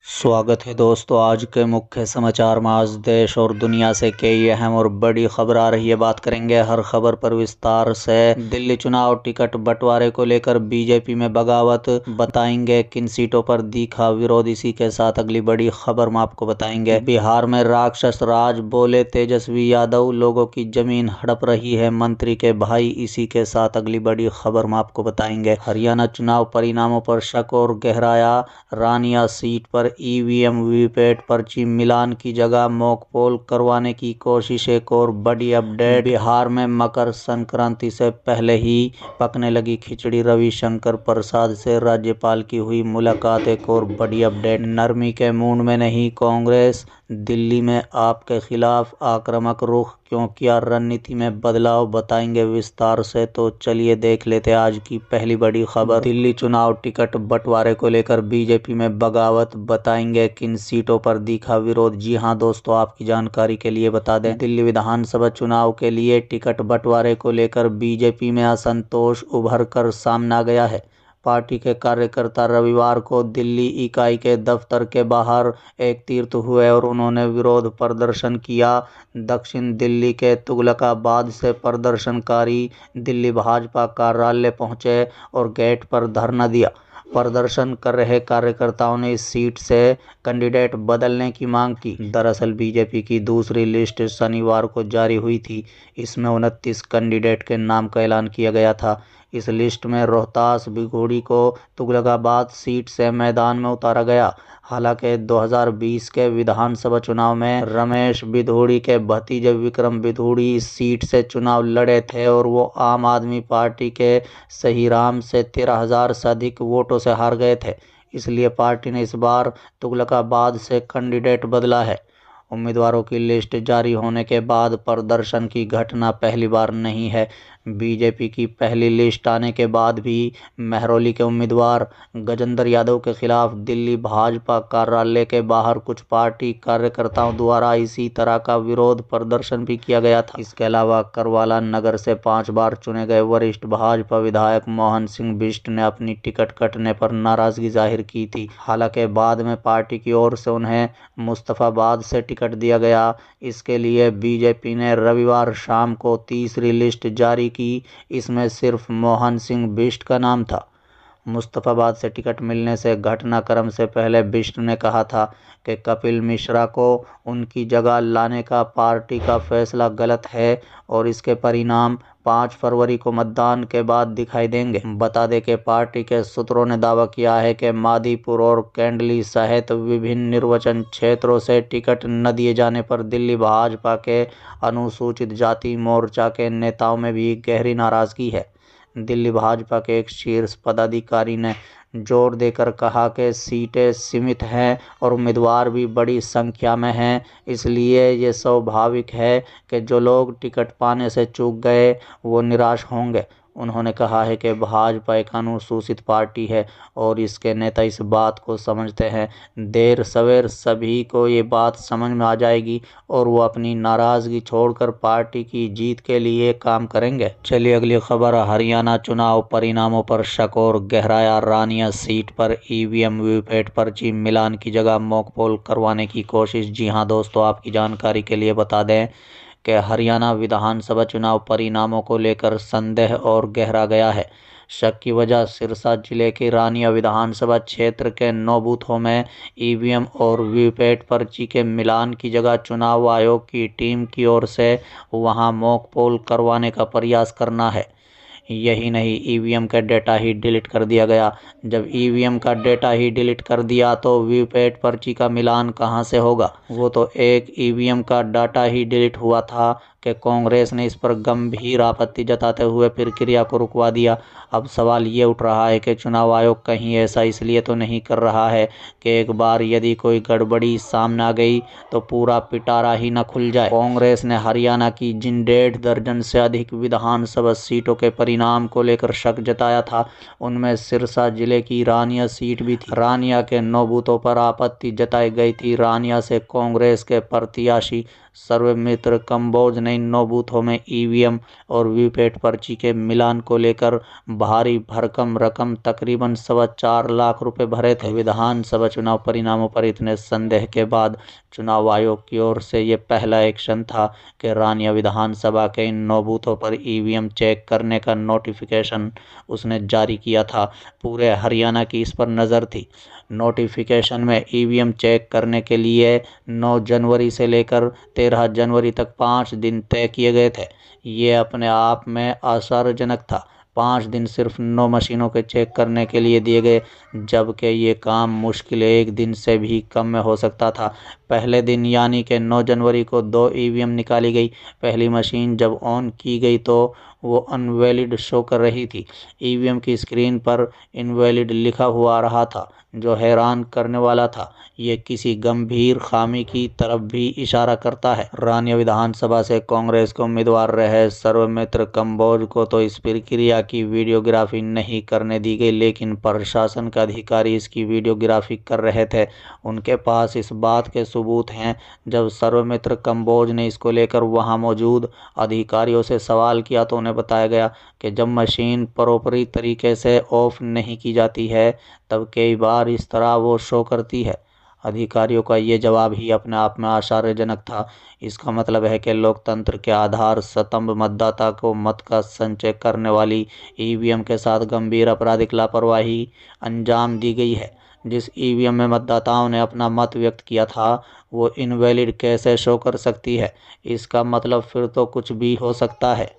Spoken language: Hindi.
स्वागत है दोस्तों। आज के मुख्य समाचार में आज देश और दुनिया से कई अहम और बड़ी खबर आ रही है। बात करेंगे हर खबर पर विस्तार से। दिल्ली चुनाव टिकट बंटवारे को लेकर बीजेपी में बगावत, बताएंगे किन सीटों पर दिखा विरोध। इसी के साथ अगली बड़ी खबर में आपको बताएंगे बिहार में राक्षस राज, बोले तेजस्वी यादव, लोगों की जमीन हड़प रही है मंत्री के भाई। इसी के साथ अगली बड़ी खबर में आपको बताएंगे हरियाणा चुनाव परिणामों पर शक और गहराया, रानिया सीट पर ईवीएम वीवीपैट पर्ची मिलान की जगह मॉक पोल करवाने की कोशिश। एक और बड़ी अपडेट, बिहार में मकर संक्रांति से पहले ही पकने लगी खिचड़ी, रविशंकर प्रसाद से राज्यपाल की हुई मुलाकात। एक और बड़ी अपडेट, नरमी के मूड में नहीं कांग्रेस, दिल्ली में आपके खिलाफ आक्रामक रुख, क्यों किया रणनीति में बदलाव, बताएंगे विस्तार से। तो चलिए देख लेते हैं आज की पहली बड़ी खबर। दिल्ली चुनाव टिकट बंटवारे को लेकर बीजेपी में बगावत, बताएंगे किन सीटों पर दिखा विरोध। जी हां दोस्तों, आपकी जानकारी के लिए बता दें, दिल्ली विधानसभा चुनाव के लिए टिकट बंटवारे को लेकर बीजेपी में असंतोष उभर कर सामने आ गया है। पार्टी के कार्यकर्ता रविवार को दिल्ली इकाई के दफ्तर के बाहर एकत्रित हुए और उन्होंने विरोध प्रदर्शन किया। दक्षिण दिल्ली के तुगलकाबाद से प्रदर्शनकारी दिल्ली भाजपा कार्यालय पहुंचे और गेट पर धरना दिया। प्रदर्शन कर रहे कार्यकर्ताओं ने इस सीट से कैंडिडेट बदलने की मांग की। दरअसल बीजेपी की दूसरी लिस्ट शनिवार को जारी हुई थी। इसमें 29 कैंडिडेट के नाम का ऐलान किया गया था। इस लिस्ट में रोहतास भिगोड़ी को तुगलकाबाद सीट से मैदान में उतारा गया। हालांकि 2020 के विधानसभा चुनाव में रमेश भिगोड़ी के भतीजे विक्रम भिगोड़ी इस सीट से चुनाव लड़े थे और वो आम आदमी पार्टी के सहीराम से 13,000 से अधिक वोटों से हार गए थे। इसलिए पार्टी ने इस बार तुगलकाबाद से कैंडिडेट बदला है। उम्मीदवारों की लिस्ट जारी होने के बाद प्रदर्शन की घटना पहली बार नहीं है। बीजेपी की पहली लिस्ट आने के बाद भी महरौली के उम्मीदवार गजेंद्र यादव के खिलाफ दिल्ली भाजपा कार्यालय के बाहर कुछ पार्टी कार्यकर्ताओं द्वारा इसी तरह का विरोध प्रदर्शन भी किया गया था। इसके अलावा करवाला नगर से 5 बार चुने गए वरिष्ठ भाजपा विधायक मोहन सिंह बिष्ट ने अपनी टिकट कटने पर नाराजगी जाहिर की थी। हालांकि बाद में पार्टी की ओर से उन्हें मुस्तफाबाद से टिकट दिया गया। इसके लिए बीजेपी ने रविवार शाम को तीसरी लिस्ट जारी की। इसमें सिर्फ मोहन सिंह बिष्ट का नाम था। मुस्तफाबाद से टिकट मिलने से घटनाक्रम से पहले बिष्ट ने कहा था कि कपिल मिश्रा को उनकी जगह लाने का पार्टी का फैसला गलत है और इसके परिणाम 5 फरवरी को मतदान के बाद दिखाई देंगे। बता दें कि पार्टी के सूत्रों ने दावा किया है कि मादीपुर और कैंडली सहित विभिन्न निर्वाचन क्षेत्रों से टिकट न दिए जाने पर दिल्ली भाजपा के अनुसूचित जाति मोर्चा के नेताओं में भी गहरी नाराजगी है। दिल्ली भाजपा के एक शीर्ष पदाधिकारी ने जोर देकर कहा कि सीटें सीमित हैं और उम्मीदवार भी बड़ी संख्या में हैं, इसलिए ये स्वाभाविक है कि जो लोग टिकट पाने से चूक गए वो निराश होंगे। उन्होंने कहा है कि भाजपा एक अनुसूचित पार्टी है और इसके नेता इस बात को समझते हैं। देर सवेर सभी को ये बात समझ में आ जाएगी और वो अपनी नाराजगी छोड़कर पार्टी की जीत के लिए काम करेंगे। चलिए अगली खबर, हरियाणा चुनाव परिणामों पर शक और गहराया, रानिया सीट पर ईवीएम वीवीपैट पर्ची मिलान की जगह मॉक पोल करवाने की कोशिश। जी हां दोस्तों, आपकी जानकारी के लिए बता दें कि हरियाणा विधानसभा चुनाव परिणामों को लेकर संदेह और गहरा गया है। शक की वजह सिरसा जिले के रानिया विधानसभा क्षेत्र के 9 बूथों में ईवीएम और वीवीपैट पर्ची के मिलान की जगह चुनाव आयोग की टीम की ओर से वहां मॉक पोल करवाने का प्रयास करना है। यही नहीं, ईवीएम का डेटा ही डिलीट कर दिया गया। जब ईवीएम का डेटा ही डिलीट कर दिया तो वीवीपैट पर्ची का मिलान कहां से होगा। वो तो एक ईवीएम का डाटा ही डिलीट हुआ था कि कांग्रेस ने इस पर गंभीर आपत्ति जताते हुए प्रक्रिया को रुकवा दिया। अब सवाल ये उठ रहा है कि चुनाव आयोग कहीं ऐसा इसलिए तो नहीं कर रहा है कि एक बार यदि कोई गड़बड़ी सामने आ गई तो पूरा पिटारा ही न खुल जाए। कांग्रेस ने हरियाणा की जिन 1.5 दर्जन से अधिक विधानसभा सीटों के परिणाम परिणाम को लेकर शक जताया था। उनमें सिरसा जिले की रानिया सीट भी थी। रानिया के 9 बूथों पर आपत्ति जताई गई थी। रानिया से कांग्रेस के प्रत्याशी सर्वमित्र कंबोज ने 9 बूथों में ईवीएम और वीवीपैट पर्ची के मिलान को लेकर भारी भरकम रकम तकरीबन 4.25 लाख रुपए भरे थे। विधानसभा चुनाव परिणामों पर इतने संदेह के बाद चुनाव आयोग की ओर से ये पहला एक्शन था कि रानिया विधानसभा के इन 9 बूथों पर ईवीएम चेक करने का नोटिफिकेशन उसने जारी किया था। पूरे हरियाणा की इस पर नज़र थी। नोटिफिकेशन में ईवीएम चेक करने के लिए 9 जनवरी से लेकर 13 जनवरी तक 5 दिन तय किए गए थे। ये अपने आप में आश्चर्यजनक था। 5 दिन सिर्फ 9 मशीनों के चेक करने के लिए दिए गए, जबकि ये काम मुश्किल 1 दिन से भी कम में हो सकता था। पहले दिन यानी कि 9 जनवरी को 2 ईवीएम निकाली गई। पहली मशीन जब ऑन की गई तो वो अनवैलिड शो कर रही थी। ईवीएम की स्क्रीन पर इनवैलिड लिखा हुआ आ रहा था, जो हैरान करने वाला था। ये किसी गंभीर खामी की तरफ भी इशारा करता है। रानिया विधानसभा से कांग्रेस के उम्मीदवार रहे सर्वमित्र कंबोज को तो इस प्रक्रिया की वीडियोग्राफी नहीं करने दी गई, लेकिन प्रशासन के अधिकारी इसकी वीडियोग्राफी कर रहे थे। उनके पास इस बात के सबूत हैं। जब सर्वमित्र कंबोज ने इसको लेकर वहां मौजूद अधिकारियों से सवाल किया तो उन्हें बताया गया कि जब मशीन प्रॉपरी तरीके से ऑफ नहीं की जाती है तब कई बार इस तरह वो शो करती है। अधिकारियों का ये जवाब ही अपने आप में आश्चर्यजनक था। इसका मतलब है कि लोकतंत्र के आधार स्तंभ मतदाता को मत का संचय करने वाली ईवीएम के साथ गंभीर आपराधिक लापरवाही अंजाम दी गई है। जिस ईवीएम में मतदाताओं ने अपना मत व्यक्त किया था वो इनवैलिड कैसे शो कर सकती है? इसका मतलब फिर तो कुछ भी हो सकता है।